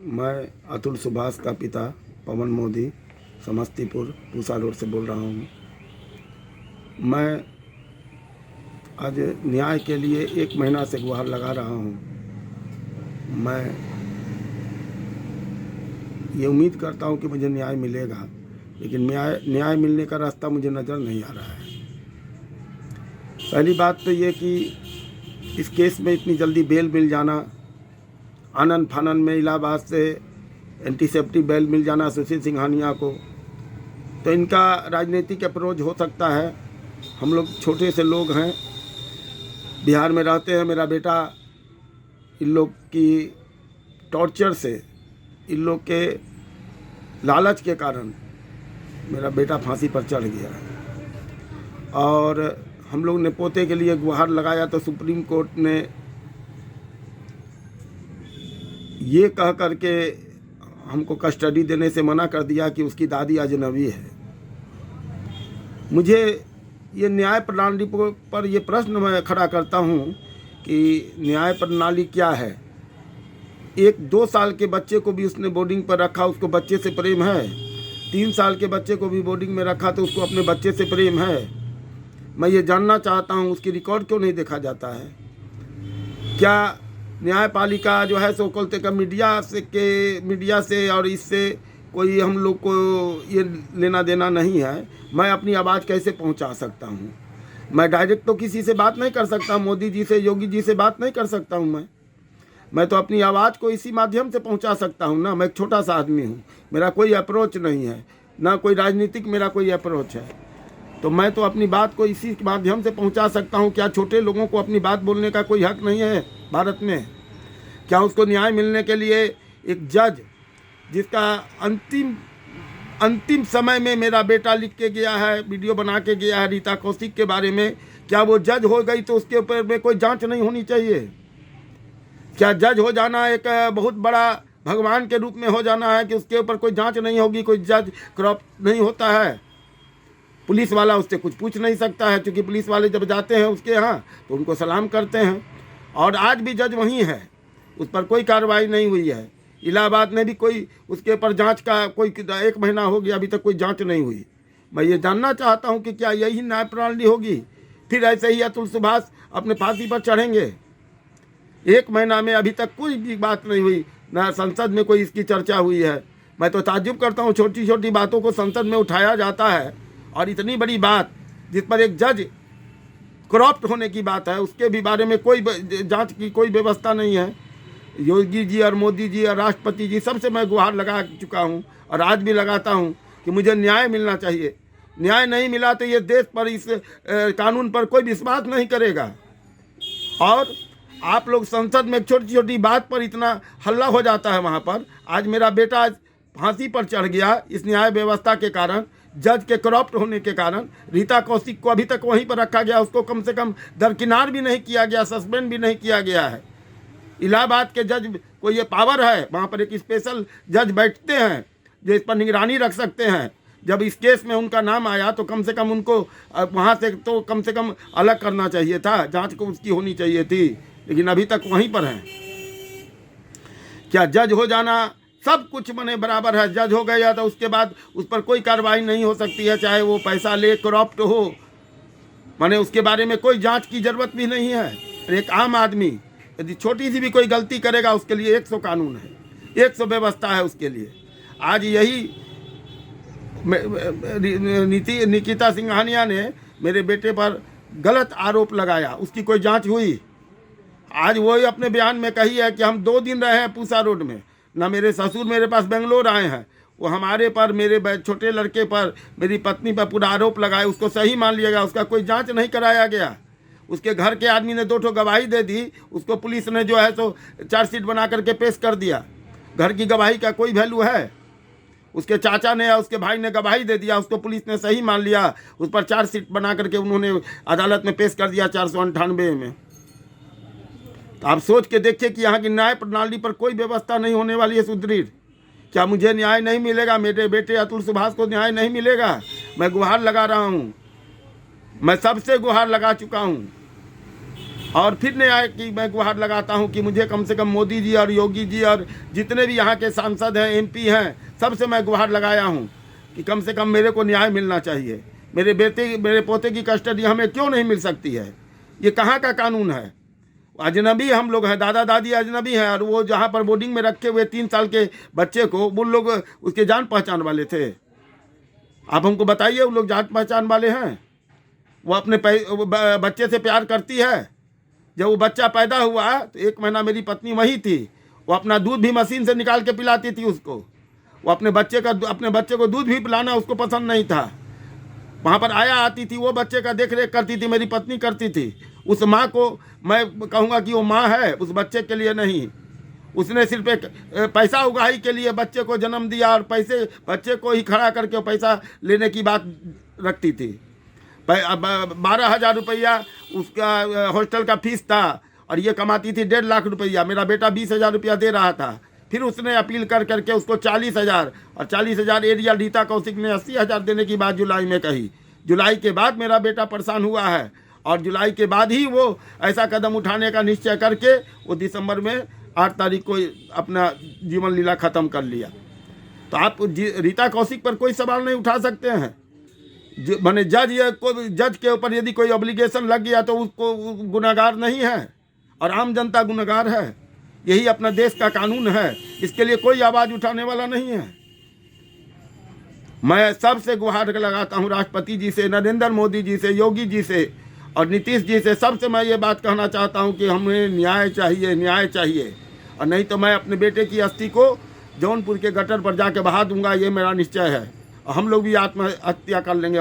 मैं अतुल सुभाष का पिता पवन मोदी समस्तीपुर पूसा रोड से बोल रहा हूँ। मैं आज न्याय के लिए 1 महीना से गुहार लगा रहा हूँ। मैं ये उम्मीद करता हूँ कि मुझे न्याय मिलेगा, लेकिन न्याय मिलने का रास्ता मुझे नज़र नहीं आ रहा है। पहली बात तो ये कि इस केस में इतनी जल्दी बेल मिल जाना, आनन फानन में इलाहाबाद से एंटीसेप्टिक बेल मिल जाना सुशील सिंघानिया को, तो इनका राजनीतिक अप्रोच हो सकता है। हम लोग छोटे से लोग हैं, बिहार में रहते हैं। मेरा बेटा इन लोग की टॉर्चर से, इन लोग के लालच के कारण मेरा बेटा फांसी पर चढ़ गया है। और हम लोग ने पोते के लिए गुहार लगाया तो सुप्रीम कोर्ट ने ये कह करके हमको कस्टडी देने से मना कर दिया कि उसकी दादी अजनबी है। मुझे ये न्याय प्रणाली पर ये प्रश्न मैं खड़ा करता हूँ कि न्याय प्रणाली क्या है। 1-2 साल के बच्चे को भी उसने बोर्डिंग पर रखा, उसको बच्चे से प्रेम है। 3 साल के बच्चे को भी बोर्डिंग में रखा तो उसको अपने बच्चे से प्रेम है। मैं ये जानना चाहता हूँ उसकी रिकॉर्ड क्यों नहीं देखा जाता है। क्या न्यायपालिका जो है सो बोलते का मीडिया से और इससे कोई हम लोग को ये लेना देना नहीं है। मैं अपनी आवाज़ कैसे पहुंचा सकता हूं? मैं डायरेक्ट तो किसी से बात नहीं कर सकता, मोदी जी से, योगी जी से बात नहीं कर सकता हूं। मैं तो अपनी आवाज़ को इसी माध्यम से पहुंचा सकता हूं ना। मैं एक छोटा सा आदमी हूं, मेरा कोई अप्रोच नहीं है, ना कोई राजनीतिक मेरा कोई अप्रोच है। तो मैं तो अपनी बात को इसी माध्यम से पहुंचा सकता हूं। क्या छोटे लोगों को अपनी बात बोलने का कोई हक नहीं है भारत में? क्या उसको न्याय मिलने के लिए एक जज, जिसका अंतिम समय में मेरा बेटा लिख के गया है, वीडियो बना के गया है रीता कौशिक के बारे में, क्या वो जज हो गई तो उसके ऊपर में कोई जांच नहीं होनी चाहिए? क्या जज हो जाना एक बहुत बड़ा भगवान के रूप में हो जाना है कि उसके ऊपर कोई जांच नहीं होगी? कोई जज करप्ट नहीं होता है। पुलिस वाला उससे कुछ पूछ नहीं सकता है, क्योंकि पुलिस वाले जब जाते हैं उसके यहाँ तो उनको सलाम करते हैं। और आज भी जज वहीं है, उस पर कोई कार्रवाई नहीं हुई है। इलाहाबाद में भी कोई उसके ऊपर जांच का कोई 1 महीना हो गया, अभी तक कोई जांच नहीं हुई। मैं ये जानना चाहता हूँ कि क्या यही न्याय प्रणाली होगी? फिर ऐसे ही अतुल सुभाष अपने फांसी पर चढ़ेंगे? 1 महीना में अभी तक कोई भी बात नहीं हुई, ना संसद में कोई इसकी चर्चा हुई है। मैं तो ताज्जुब करता हूँ, छोटी छोटी बातों को संसद में उठाया जाता है, और इतनी बड़ी बात जिस पर एक जज करप्ट होने की बात है, उसके भी बारे में कोई जांच की कोई व्यवस्था नहीं है। योगी जी और मोदी जी और राष्ट्रपति जी सबसे मैं गुहार लगा चुका हूं, और आज भी लगाता हूं कि मुझे न्याय मिलना चाहिए। न्याय नहीं मिला तो ये देश पर, इस कानून पर कोई विश्वास नहीं करेगा। और आप लोग संसद में छोटी छोटी बात पर इतना हल्ला हो जाता है। वहाँ पर आज मेरा बेटा फांसी पर चढ़ गया इस न्याय व्यवस्था के कारण, जज के करप्ट होने के कारण। रीता कौशिक को अभी तक वहीं पर रखा गया, उसको कम से कम दरकिनार भी नहीं किया गया, सस्पेंड भी नहीं किया गया है। इलाहाबाद के जज को ये पावर है, वहाँ पर एक स्पेशल जज बैठते हैं जो इस पर निगरानी रख सकते हैं। जब इस केस में उनका नाम आया तो कम से कम उनको वहाँ से तो कम से कम अलग करना चाहिए था, जांच को उसकी होनी चाहिए थी, लेकिन अभी तक वहीं पर हैं। क्या जज हो जाना सब कुछ मने बराबर है? जज हो गया तो उसके बाद उस पर कोई कार्रवाई नहीं हो सकती है, चाहे वो पैसा ले, करप्ट हो, माने उसके बारे में कोई जांच की जरूरत भी नहीं है। एक आम आदमी यदि छोटी सी भी कोई गलती करेगा उसके लिए 100 कानून है, 100 व्यवस्था है उसके लिए। आज यही निकिता सिंघानिया ने मेरे बेटे पर गलत आरोप लगाया, उसकी कोई जांच हुई? आज वही अपने बयान में कही है कि हम 2 दिन रहे हैं पूसा रोड में, ना मेरे ससुर मेरे पास बेंगलोर आए हैं, वो हमारे पर, मेरे छोटे लड़के पर, मेरी पत्नी पर पूरा आरोप लगाए। उसको सही मान लिया गया, उसका कोई जांच नहीं कराया गया। उसके घर के आदमी ने 2 गवाही दे दी, उसको पुलिस ने जो है तो चार्जशीट बना करके पेश कर दिया। घर की गवाही का कोई वैल्यू है? उसके चाचा ने या उसके भाई ने गवाही दे दिया, उसको पुलिस ने सही मान लिया, उस पर चार्जशीट बना करके उन्होंने अदालत में पेश कर दिया 498 में। तो आप सोच के देखिए कि यहाँ की न्याय प्रणाली पर कोई व्यवस्था नहीं होने वाली है सुदृढ़। क्या मुझे न्याय नहीं मिलेगा? मेरे बेटे अतुल सुभाष को न्याय नहीं मिलेगा? मैं गुहार लगा रहा हूँ, मैं सबसे गुहार लगा चुका हूँ। और फिर न्याय की मैं गुहार लगाता हूं कि मुझे कम से कम मोदी जी और योगी जी और जितने भी यहाँ के सांसद हैं, एमपी हैं, सबसे मैं गुहार लगाया हूं कि कम से कम मेरे को न्याय मिलना चाहिए। मेरे बेटे मेरे पोते की कस्टडी हमें क्यों नहीं मिल सकती है? ये कहाँ का कानून है? अजनबी हम लोग हैं, दादा दादी अजनबी हैं, और वो जहाँ पर बोर्डिंग में रखे हुए 3 साल के बच्चे को वो लोग उसके जान पहचान वाले थे। आप हमको बताइए, वो लोग जान पहचान वाले हैं? वो अपने बच्चे से प्यार करती है। जब वो बच्चा पैदा हुआ तो 1 महीना मेरी पत्नी वहीं थी, वो अपना दूध भी मशीन से निकाल के पिलाती थी उसको। वो अपने बच्चे को दूध भी पिलाना उसको पसंद नहीं था। वहाँ पर आया आती थी, वो बच्चे का देख रेख करती थी, मेरी पत्नी करती थी। उस माँ को मैं कहूँगा कि वो माँ है, उस बच्चे के लिए नहीं। उसने सिर्फ एक पैसा उगाही के लिए बच्चे को जन्म दिया, और पैसे बच्चे को ही खड़ा करके वो पैसा लेने की बात रखती थी। 12,000 रुपया उसका हॉस्टल का फीस था, और ये कमाती थी 1.5 लाख रुपया। मेरा बेटा 20,000 रुपया दे रहा था। फिर उसने अपील कर करके उसको 40,000, और 40,000 एरिया रीता कौशिक ने 80,000 देने की बात जुलाई में कही। जुलाई के बाद मेरा बेटा परेशान हुआ है, और जुलाई के बाद ही वो ऐसा कदम उठाने का निश्चय करके वो दिसंबर में 8 तारीख को अपना जीवन लीला ख़त्म कर लिया। तो आप रीता कौशिक पर कोई सवाल नहीं उठा सकते हैं। माने जज के ऊपर यदि कोई ऑब्लिगेशन लग गया तो उसको गुनहगार नहीं है, और आम जनता गुनहगार है। यही अपना देश का कानून है, इसके लिए कोई आवाज़ उठाने वाला नहीं है। मैं सबसे गुहार लगाता हूँ, राष्ट्रपति जी से, नरेंद्र मोदी जी से, योगी जी से और नीतीश जी से, सबसे मैं ये बात कहना चाहता हूँ कि हमें न्याय चाहिए, न्याय चाहिए। और नहीं तो मैं अपने बेटे की अस्थि को जौनपुर के गटर पर जाके बहा दूंगा, ये मेरा निश्चय है। और हम लोग भी आत्महत्या कर लेंगे।